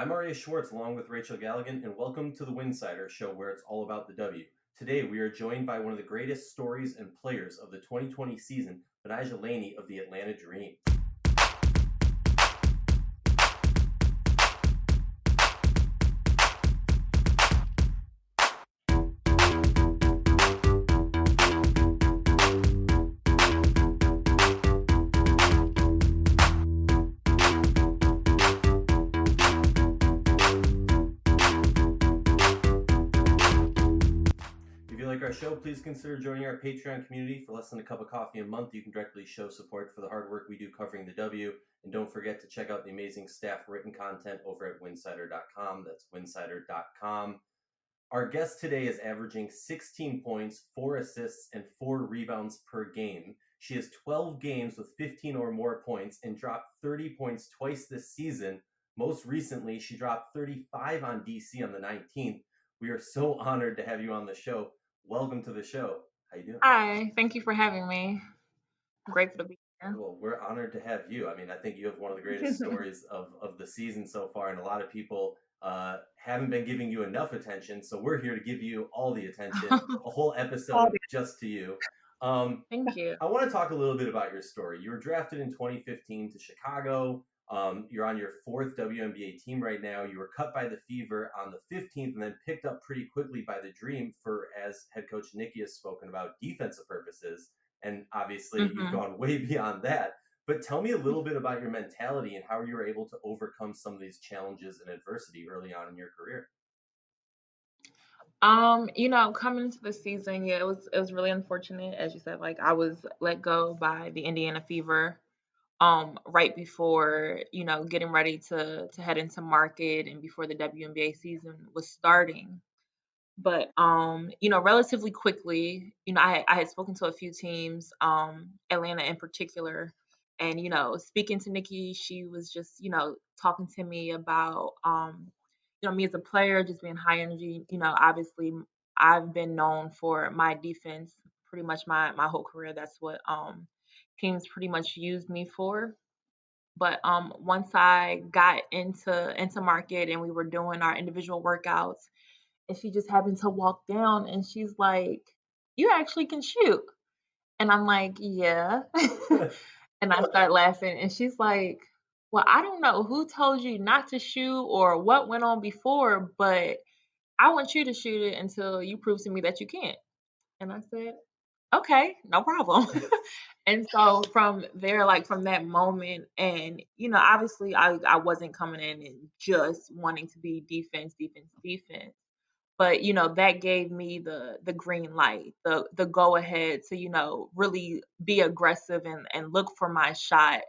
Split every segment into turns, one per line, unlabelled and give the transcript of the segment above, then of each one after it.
I'm Aryeh Schwartz along with Rachel Galligan, and welcome to the Winsidr show where it's all about the W. Today we are joined by one of the greatest stories and players of the 2020 season, Betnijah Laney of the Atlanta Dream. If you like our show, please consider joining our Patreon community. For less than a cup of coffee a month, you can directly show support for the hard work we do covering the W. And don't forget to check out the amazing staff written content over at winsidr.com. That's winsidr.com. Our guest today is averaging 16 points, 4 assists, and 4 rebounds per game. She has 12 games with 15 or more points and dropped 30 points twice this season. Most recently, she dropped 35 on DC on the 19th. We are so honored to have you on the show. Welcome to the show. How you doing?
Hi, thank you for having me. I'm grateful to be here.
Well, we're honored to have you. I mean, I think you have one of the greatest stories of the season so far, and a lot of people haven't been giving you enough attention. So we're here to give you all the attention, a whole episode just to you.
Thank you.
I want to talk a little bit about your story. You were drafted in 2015 to Chicago. You're on your fourth WNBA team right now. You were cut by the Fever on the 15th and then picked up pretty quickly by the Dream for, as head coach Nikki has spoken about, defensive purposes. And obviously, you've gone way beyond that. But tell me a little bit about your mentality and how you were able to overcome some of these challenges and adversity early on in your career.
Coming into the season, yeah, it was really unfortunate. As you said, like I was let go by the Indiana Fever right before, getting ready to head into market and before the WNBA season was starting. But relatively quickly, I had spoken to a few teams, Atlanta in particular, and speaking to Nikki, she was just talking to me about me as a player, just being high energy. Obviously, I've been known for my defense pretty much my whole career. That's what teams pretty much used me for. But once I got into market and we were doing our individual workouts, and she just happened to walk down and she's like, "You actually can shoot." And I'm like, "Yeah." And I start laughing and she's like, "Well, I don't know who told you not to shoot or what went on before, but I want you to shoot it until you prove to me that you can't." And I said, "Okay, no problem." And so from there, like from that moment, and obviously I wasn't coming in and just wanting to be defense, defense, defense. But, that gave me the green light, the go ahead to, really be aggressive and look for my shot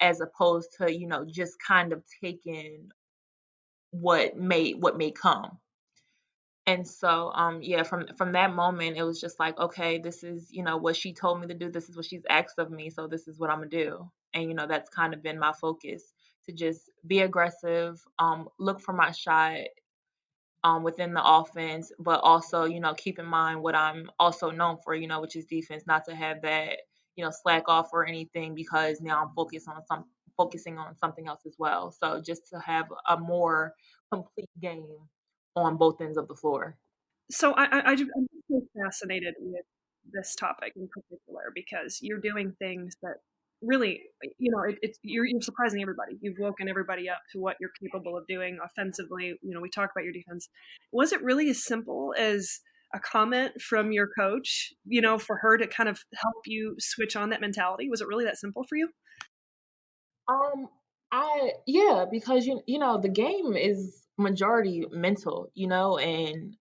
as opposed to, just kind of taking what may come. And so, yeah, from that moment, it was just like, okay, this is, what she told me to do. This is what she's asked of me. So this is what I'm gonna do. And that's kind of been my focus to just be aggressive, look for my shot, within the offense, but also, keep in mind what I'm also known for, which is defense, not to have that, slack off or anything because now I'm focusing on something else as well. So just to have a more complete game on both ends of the floor.
So I'm just so fascinated with this topic in particular because you're doing things that really, you're surprising everybody. You've woken everybody up to what you're capable of doing offensively. We talk about your defense. Was it really as simple as a comment from your coach, for her to kind of help you switch on that mentality? Was it really that simple for you?
Um, yeah, because the game is majority mental, and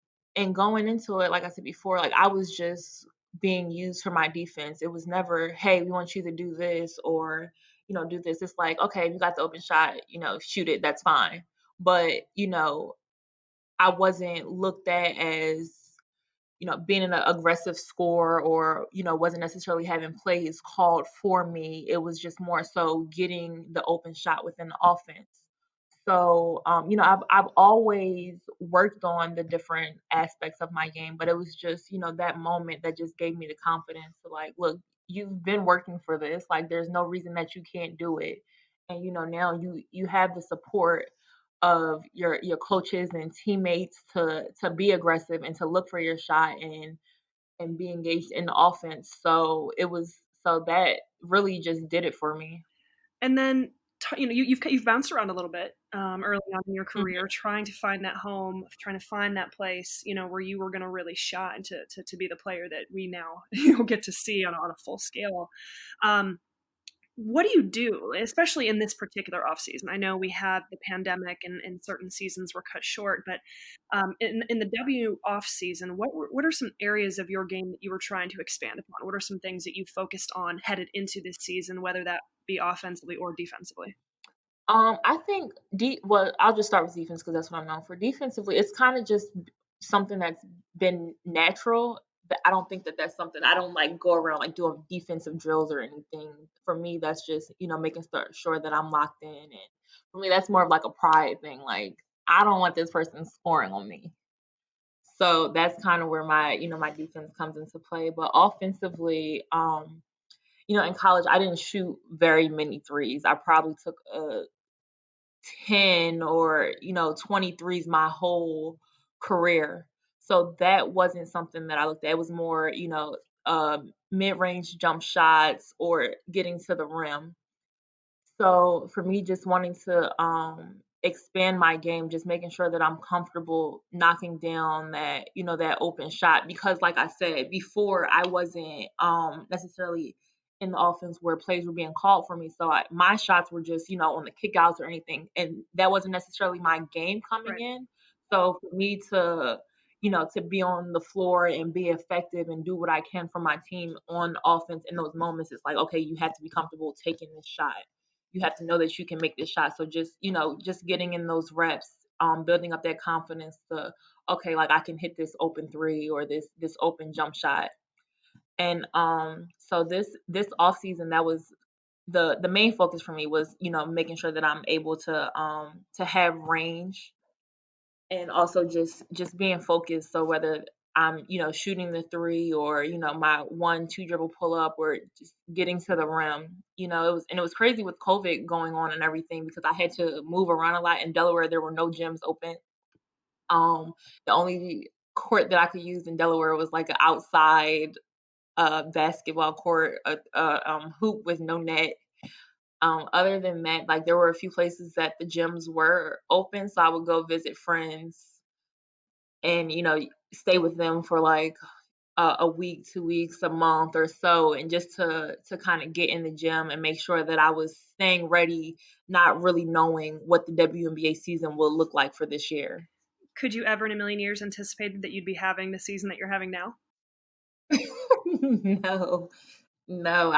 going into it, like I said before, like I was just being used for my defense. It was never, hey, we want you to do this or do this. It's like, okay, you got the open shot, shoot it, that's fine. But I wasn't looked at as being an aggressive scorer or, wasn't necessarily having plays called for me. It was just more so getting the open shot within the offense. So, I've always worked on the different aspects of my game, but it was just, that moment that just gave me the confidence to like, look, you've been working for this. Like, there's no reason that you can't do it. And, now you have the support of your coaches and teammates to be aggressive and to look for your shot and be engaged in the offense. So that really just did it for me.
And then you've bounced around a little bit early on in your
Mhm.
career, trying to find that home, trying to find that place, where you were going to really shine to be the player that we now get to see on a full scale. Um, what do you do, especially in this particular off season? I know we had the pandemic and certain seasons were cut short, but in the W off season, what are some areas of your game that you were trying to expand upon? What are some things that you focused on headed into this season, whether that be offensively or defensively?
I think well, I'll just start with defense because that's what I'm known for. Defensively, it's kind of just something that's been natural. But I don't think that that's something I don't like go around like doing defensive drills or anything. For me, that's just making sure that I'm locked in, and for me, that's more of like a pride thing. Like I don't want this person scoring on me. So that's kind of where my defense comes into play. But offensively, in college, I didn't shoot very many threes. I probably took 10 or 23s my whole career. So that wasn't something that I looked at. It was more, mid-range jump shots or getting to the rim. So for me, just wanting to expand my game, just making sure that I'm comfortable knocking down that open shot. Because like I said before, I wasn't necessarily in the offense where plays were being called for me. So my shots were just, on the kickouts or anything. And that wasn't necessarily my game coming
Right.
in. So for me to be on the floor and be effective and do what I can for my team on offense in those moments, it's like, okay, you have to be comfortable taking this shot. You have to know that you can make this shot. So just getting in those reps, building up that confidence to, okay, like I can hit this open three or this open jump shot. And so this off season, that was the main focus for me was, making sure that I'm able to have range and also just being focused. So whether I'm shooting the three or my 1-2 dribble pull up or just getting to the rim, it was crazy with COVID going on and everything because I had to move around a lot. In Delaware there were no gyms open. The only court that I could use in Delaware was like an outside basketball court, hoop with no net. Other than that, like there were a few places that the gyms were open, so I would go visit friends and stay with them for like a week, 2 weeks, a month or so, and just to kind of get in the gym and make sure that I was staying ready, not really knowing what the WNBA season will look like for this year.
Could you ever in a million years anticipated that you'd be having the season that you're having now?
No, no,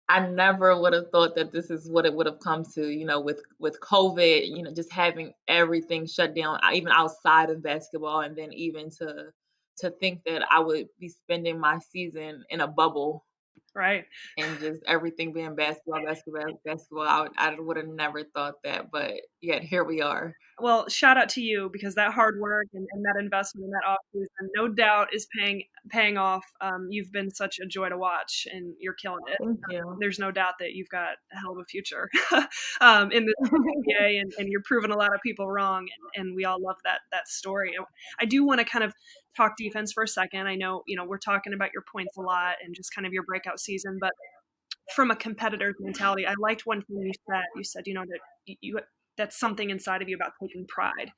I never would have thought that this is what it would have come to, with COVID, just having everything shut down, even outside of basketball, and then even to think that I would be spending my season in a bubble
Right.
and just everything being basketball, basketball, basketball. I would have never thought that, but yet here we are.
Well, shout out to you because that hard work and that investment in that offseason, no doubt, is paying off. You've been such a joy to watch, and you're killing it.
Thank you.
There's no doubt that you've got a hell of a future in the NBA, and you're proving a lot of people wrong, and we all love that story. I do want to kind of talk defense for a second. I know we're talking about your points a lot and just kind of your breakout season, but from a competitor's mentality, I liked one thing you said. You said, that you that's something inside of you about taking pride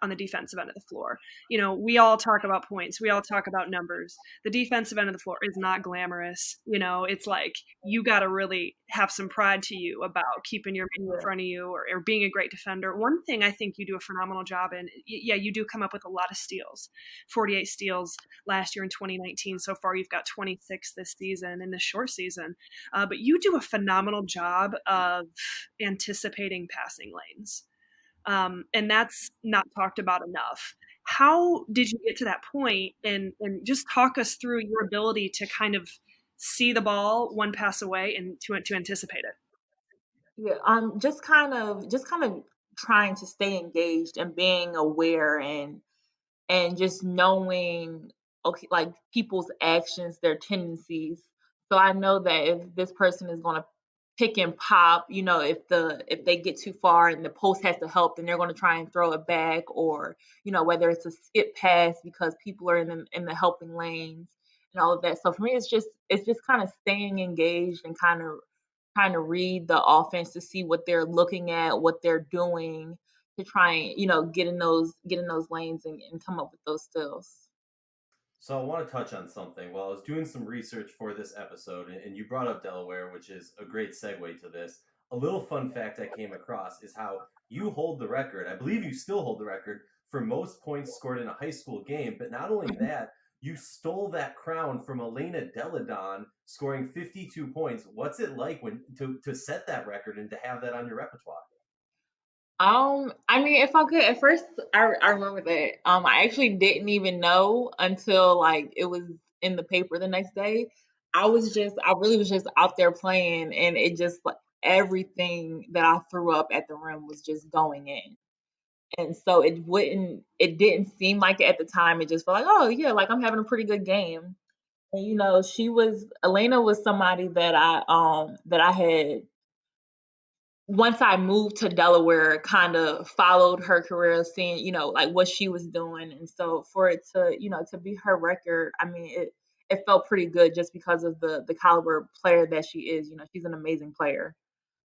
on the defensive end of the floor. We all talk about points. We all talk about numbers. The defensive end of the floor is not glamorous. It's like you got to really have some pride to you about keeping your man in
Yeah.
front of you or being a great defender. One thing I think you do a phenomenal job in, yeah, you do come up with a lot of steals, 48 steals last year in 2019. So far, you've got 26 this season in this short season. But you do a phenomenal job of anticipating passing lanes. And that's not talked about enough. How did you get to that point? And just talk us through your ability to kind of see the ball one pass away and to anticipate it.
Yeah, just kind of trying to stay engaged and being aware and just knowing, okay, like people's actions, their tendencies. So I know that if this person is going to pick and pop. If they get too far and the post has to help, then they're going to try and throw it back, or whether it's a skip pass because people are in the helping lanes and all of that. So for me, it's just kind of staying engaged and kind of trying to read the offense to see what they're looking at, what they're doing, to try and get in those lanes and come up with those steals.
So I want to touch on something. Well, I was doing some research for this episode, and you brought up Delaware, which is a great segue to this. A little fun fact I came across is how you hold the record. I believe you still hold the record for most points scored in a high school game. But not only that, you stole that crown from Elena Deladon, scoring 52 points. What's it like to set that record and to have that on your repertoire?
I mean, if I could, at first, I remember that. I actually didn't even know until like it was in the paper the next day. I really was just out there playing, and it just like everything that I threw up at the rim was just going in. And so it didn't seem like it at the time. It just felt like, oh yeah, like I'm having a pretty good game. And Elena was somebody that I had, once I moved to Delaware, kind of followed her career, seeing, like what she was doing. And so for it to be her record, I mean, it felt pretty good just because of the caliber player that she is. She's an amazing player.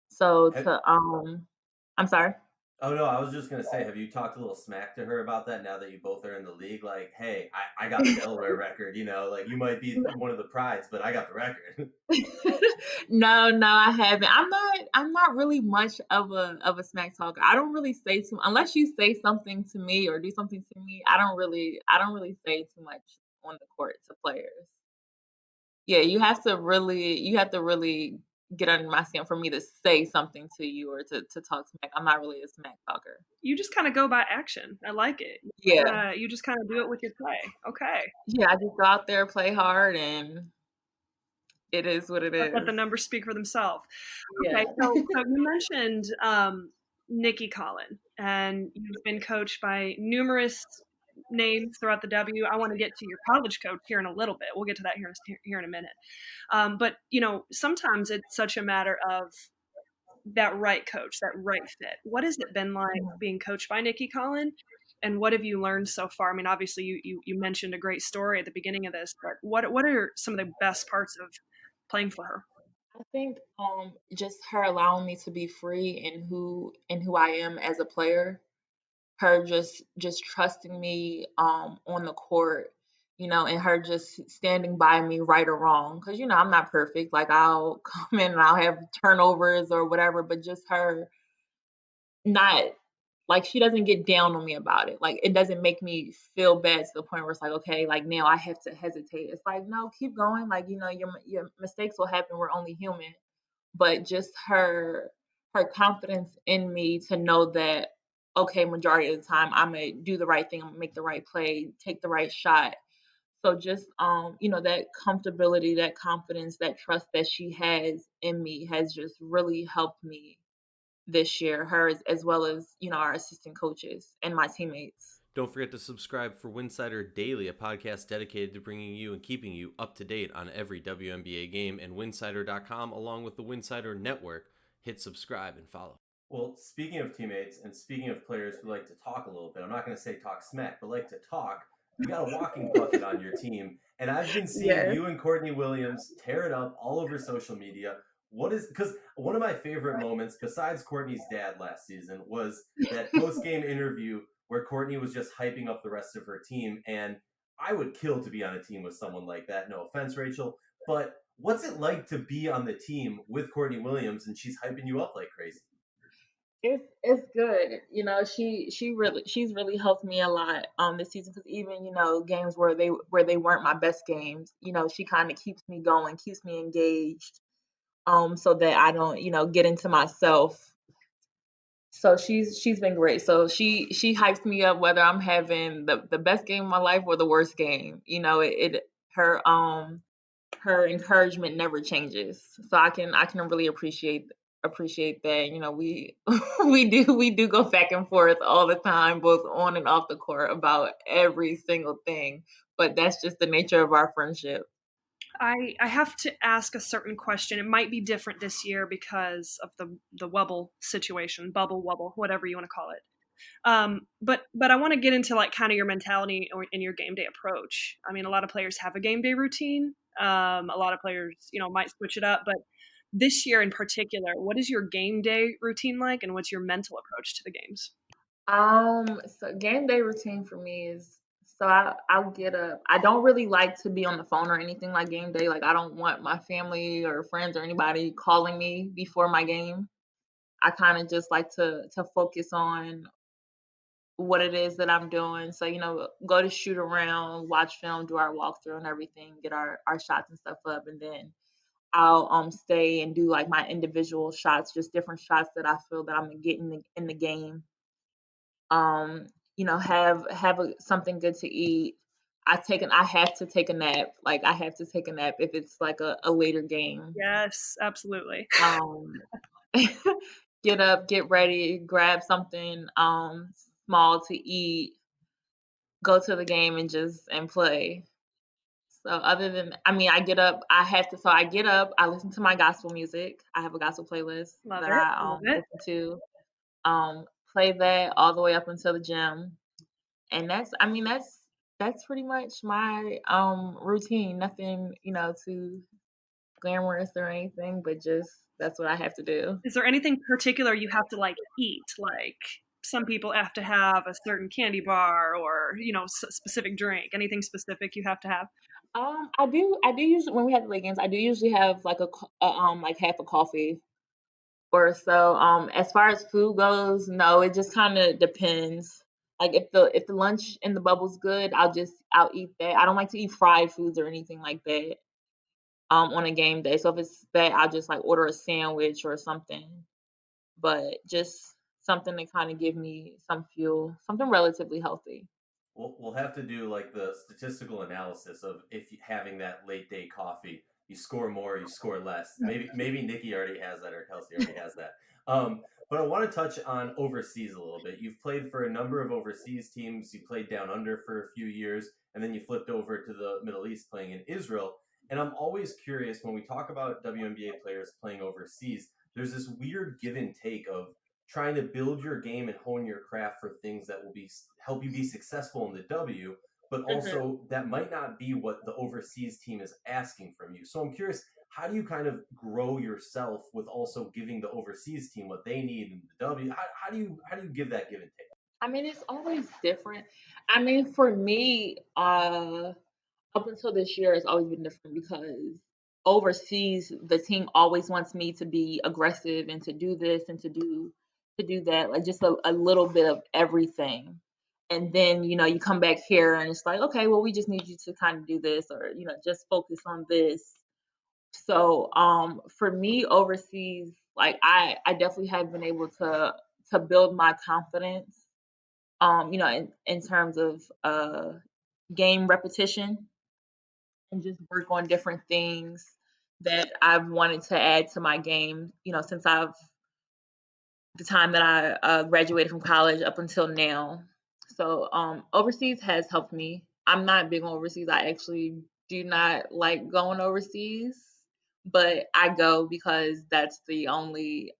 So
Have,
I'm sorry.
oh no, I was just gonna say, have you talked a little smack to her about that now that you both are in the league? Like, hey, I got the Delaware record. Like you might be one of the prides, but I got the record.
No, I haven't. I'm not really much of a smack talker. I don't really say too, unless you say something to me or do something to me. I don't really say too much on the court to players. Yeah, you have to really get under my skin for me to say something to you or to talk smack. I'm not really a smack talker.
You just kind of go by action. I like it.
Yeah.
You just kind of do it with your play. Okay.
Yeah, I just go out there, play hard, and it is what it
Let the
is.
numbers speak for themselves. Okay,
Yeah.
so you mentioned Nikki Collin, and you've been coached by numerous names throughout the W. I want to get to your college coach here in a little bit. We'll get to that here in a minute. But sometimes it's such a matter of that right coach, that right fit. What has it been like being coached by Nikki Collin? And what have you learned so far? I mean, obviously you mentioned a great story at the beginning of this, but what are some of the best parts of playing for her?
I think just her allowing me to be free in who I am as a player, her just trusting me on the court, and her just standing by me right or wrong, cuz I'm not perfect. Like I'll come in and I'll have turnovers or whatever, but just her not, like, she doesn't get down on me about it. Like it doesn't make me feel bad to the point where it's like, okay, like now I have to hesitate. It's like, no, keep going. Like, your mistakes will happen. We're only human. But just her confidence in me to know that, okay, majority of the time I'm gonna do the right thing, I'm gonna make the right play, take the right shot. So just that comfortability, that confidence, that trust that she has in me has just really helped me this year, her as well as our assistant coaches and my teammates.
Don't forget to subscribe for Winsidr Daily, a podcast dedicated to bringing you and keeping you up to date on every WNBA game, and Winsidr.com, along with the Winsidr Network. Hit subscribe and follow. Well, speaking of teammates and speaking of players who like to talk a little bit, I'm not going to say talk smack, but like to talk, you got a walking bucket on your team. And I've been seeing
Yes.
you and Courtney Williams tear it up all over social media. Because one of my favorite moments, besides Courtney's dad last season, was that post-game interview where Courtney was just hyping up the rest of her team. And I would kill to be on a team with someone like that. No offense, Rachel. But what's it like to be on the team with Courtney Williams and she's hyping you up like crazy?
It's good. She's really helped me a lot this season, because even games where they weren't my best games, she kind of keeps me going, keeps me engaged, so that I don't get into myself. So she's been great. So she hypes me up whether I'm having the best game of my life or the worst game. Her encouragement never changes. So I can really appreciate that. We we do go back and forth all the time, both on and off the court, about every single thing. But that's just the nature of our friendship.
I have to ask a certain question. It might be different this year because of the wubble situation, bubble wubble, whatever you want to call it. But I want to get into like kind of your mentality or in your game day approach. I mean, a lot of players have a game day routine. A lot of players, might switch it up. But this year in particular, what is your game day routine like, and what's your mental approach to the games?
So game day routine for me is I'll get up. I don't really like to be on the phone or anything like game day. Like I don't want my family or friends or anybody calling me before my game. I kind of just like to focus on what it is that I'm doing. So, go to shoot around, watch film, do our walkthrough and everything, get our shots and stuff up, and then I'll stay and do like my individual shots, just different shots that I feel that I'm gonna get in the game. um something good to eat. I have to take a nap. Like I have to take a nap if it's like a later game.
Yes, absolutely.
um get up, get ready, grab something small to eat, go to the game and play. So other than, I mean, I get up, I get up, I listen to my gospel music. I have a gospel playlist
Love
that
it.
I
Love it.
listen to. Play that all the way up until the gym. And that's pretty much my routine. Nothing, too glamorous or anything, but just that's what I have to do.
Is there anything particular you have to like eat? Like some people have to have a certain candy bar or specific drink. Anything specific you have to have?
I do usually, when we have the leggings, I do usually have like like half a coffee or so. As far as food goes, no, it just kind of depends. Like if the lunch in the bubble's good, I'll eat that. I don't like to eat fried foods or anything like that on a game day. So if it's that, I'll just like order a sandwich or something, but just something to kind of give me some fuel, something relatively healthy.
We'll have to do like the statistical analysis of if having that late day coffee, you score more, you score less. Maybe Nikki already has that or Kelsey already has that. But I want to touch on overseas a little bit. You've played for a number of overseas teams. You played down under for a few years, and then you flipped over to the Middle East playing in Israel. And I'm always curious when we talk about WNBA players playing overseas, there's this weird give and take of trying to build your game and hone your craft for things that will be help you be successful in the W, but
Mhm.
also that might not be what the overseas team is asking from you. So I'm curious, how do you kind of grow yourself with also giving the overseas team what they need in the W? How do you give that give and take?
I mean, it's always different. I mean, for me, up until this year, it's always been different because overseas, the team always wants me to be aggressive and to do this and to do that, like just a little bit of everything. And then, you come back here and it's like, okay, well, we just need you to kind of do this or, just focus on this. So, for me overseas, like I definitely have been able to build my confidence, in terms of game repetition and just work on different things that I've wanted to add to my game, since the time that I graduated from college up until now. So overseas has helped me. I'm not big on overseas. I actually do not like going overseas, but I go because that's the only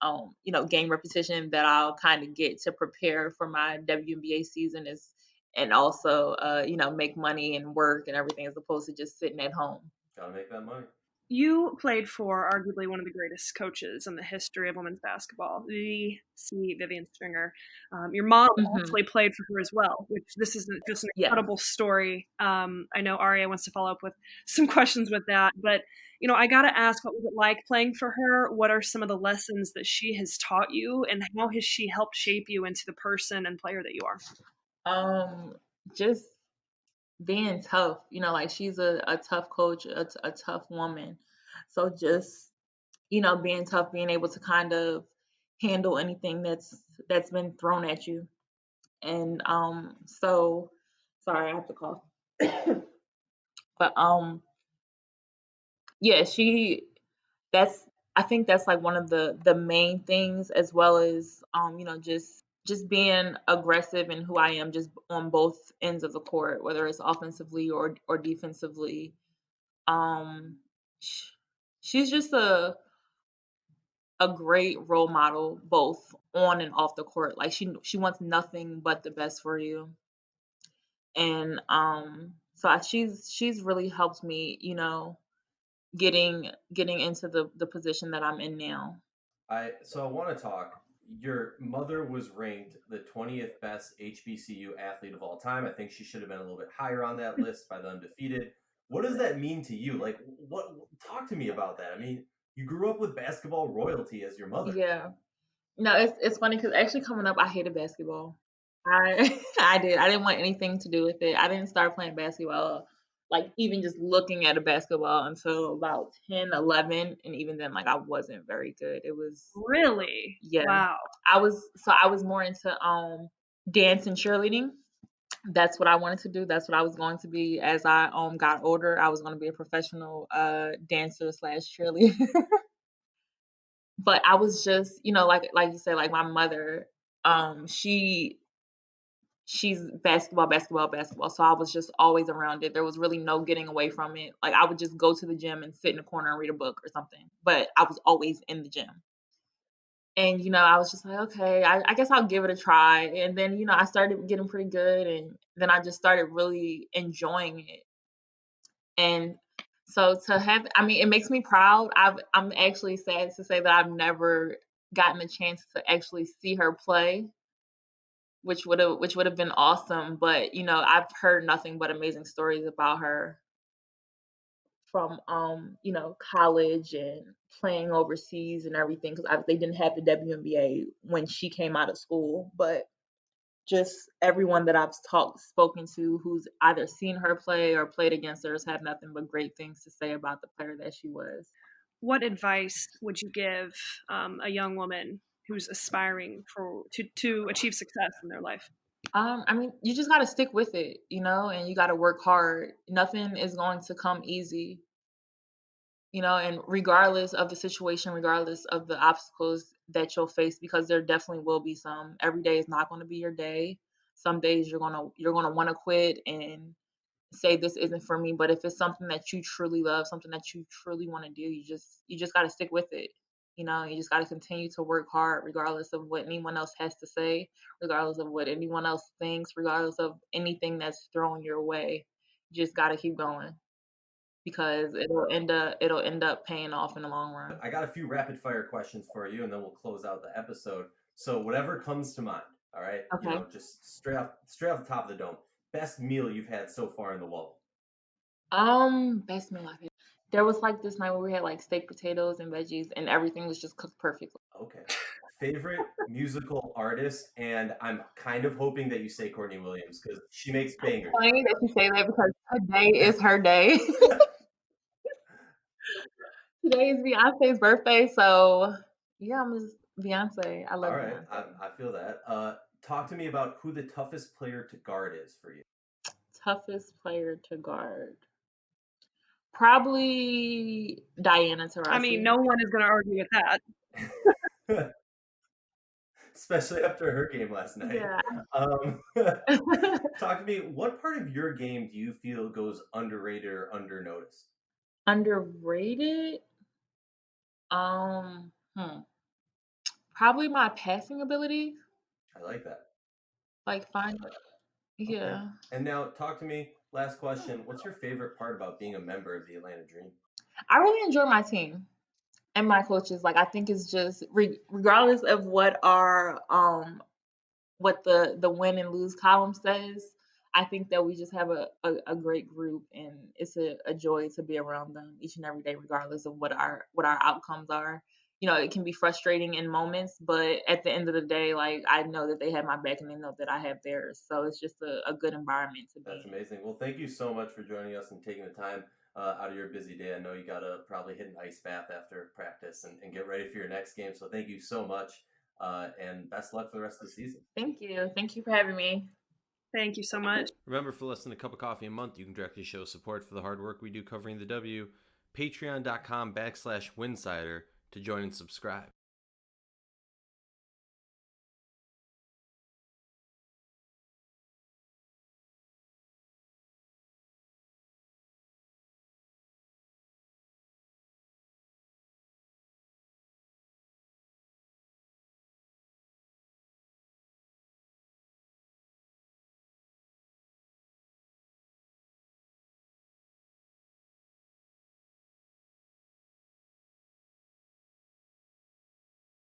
game repetition that I'll kind of get to prepare for my WNBA season is, and also make money and work and everything as opposed to just sitting at home.
Gotta make that money.
You played for arguably one of the greatest coaches in the history of women's basketball, the C. Vivian Stringer. Your mom
Hmm.
actually played for her as well, which this is just an
Yes.
incredible story. I know Aryeh wants to follow up with some questions with that, but I got to ask, what was it like playing for her? What are some of the lessons that she has taught you, and how has she helped shape you into the person and player that you are?
Um, just being tough, like she's a tough coach, a tough woman. So just, being tough, being able to kind of handle anything that's been thrown at you. And so sorry, I have to cough. But yeah, that's I think that's like one of the main things, as well as just being aggressive in who I am, just on both ends of the court, whether it's offensively or defensively. she's just a great role model, both on and off the court. Like she wants nothing but the best for you. And she's really helped me, getting into the position that I'm in now.
I want to talk. Your mother was ranked the 20th best HBCU athlete of all time. I think she should have been a little bit higher on that list by the Undefeated. What does that mean to you? Like, what? Talk to me about that. I mean, you grew up with basketball royalty as your mother.
Yeah. No, it's funny because actually coming up, I hated basketball. I I did. I didn't want anything to do with it. I didn't start playing basketball, like even just looking at a basketball until about 10, 11, and even then, like I wasn't very good. It was
Really?
yeah.
Wow.
I was more into dance and cheerleading. That's what I wanted to do. That's what I was going to be as I got older. I was going to be a professional dancer slash cheerleader. But I was just, like you said, like my mother, she's basketball, basketball, basketball. So I was just always around it. There was really no getting away from it. Like I would just go to the gym and sit in a corner and read a book or something. But I was always in the gym. And I was just like, okay, I guess I'll give it a try. And then I started getting pretty good, and then I just started really enjoying it. And so I mean, it makes me proud. I'm actually sad to say that I've never gotten a chance to actually see her play, which would have been awesome. But I've heard nothing but amazing stories about her from college and playing overseas and everything, because they didn't have the WNBA when she came out of school. But just everyone that I've spoken to who's either seen her play or played against her has had nothing but great things to say about the player that she was.
What advice would you give a young woman who's aspiring to achieve success in their life?
I mean, you just got to stick with it, and you got to work hard. Nothing is going to come easy, and regardless of the situation, regardless of the obstacles that you'll face, because there definitely will be some. Every day is not going to be your day. Some days you're gonna want to quit and say this isn't for me. But if it's something that you truly love, something that you truly want to do, you just got to stick with it. You just got to continue to work hard, regardless of what anyone else has to say, regardless of what anyone else thinks, regardless of anything that's thrown your way. You just got to keep going, because it'll end up paying off in the long run.
I got a few rapid fire questions for you, and then we'll close out the episode. So whatever comes to mind. All right.
Okay.
Just straight off the top of the dome. Best meal you've had so far in the wall.
Best meal I've had. There was like this night where we had like steak, potatoes, and veggies, and everything was just cooked perfectly.
Okay. Favorite musical artist, and I'm kind of hoping that you say Courtney Williams because she makes bangers.
Funny that you say that because today is her day. Today is Beyonce's birthday, so yeah, I'm just Beyonce. I love
All right,
Beyonce.
I feel that. Talk to me about who the toughest player to guard is for you.
Toughest player to guard. Probably Diana Taurasi.
I mean, no one is going to argue with that.
Especially after her game last night.
Yeah.
Talk to me. What part of your game do you feel goes underrated or undernoticed?
Underrated? Probably my passing ability.
I like that.
Like fine. Yeah.
Okay. And now talk to me. Last question. What's your favorite part about being a member of the Atlanta Dream?
I really enjoy my team and my coaches. Like I think it's just regardless of what the win and lose column says, I think that we just have a great group, and it's a joy to be around them each and every day, regardless of what our outcomes are. It can be frustrating in moments, but at the end of the day, like I know that they have my back and they know that I have theirs. So it's just a good environment to be.
That's amazing. Well, thank you so much for joining us and taking the time out of your busy day. I know you got to probably hit an ice bath after practice and get ready for your next game. So thank you so much, and best luck for the rest of the season.
Thank you. Thank you for having me.
Thank you so much.
Remember, for less than a cup of coffee a month, you can directly show support for the hard work we do covering the W. Patreon.com/Winsidr to join and subscribe.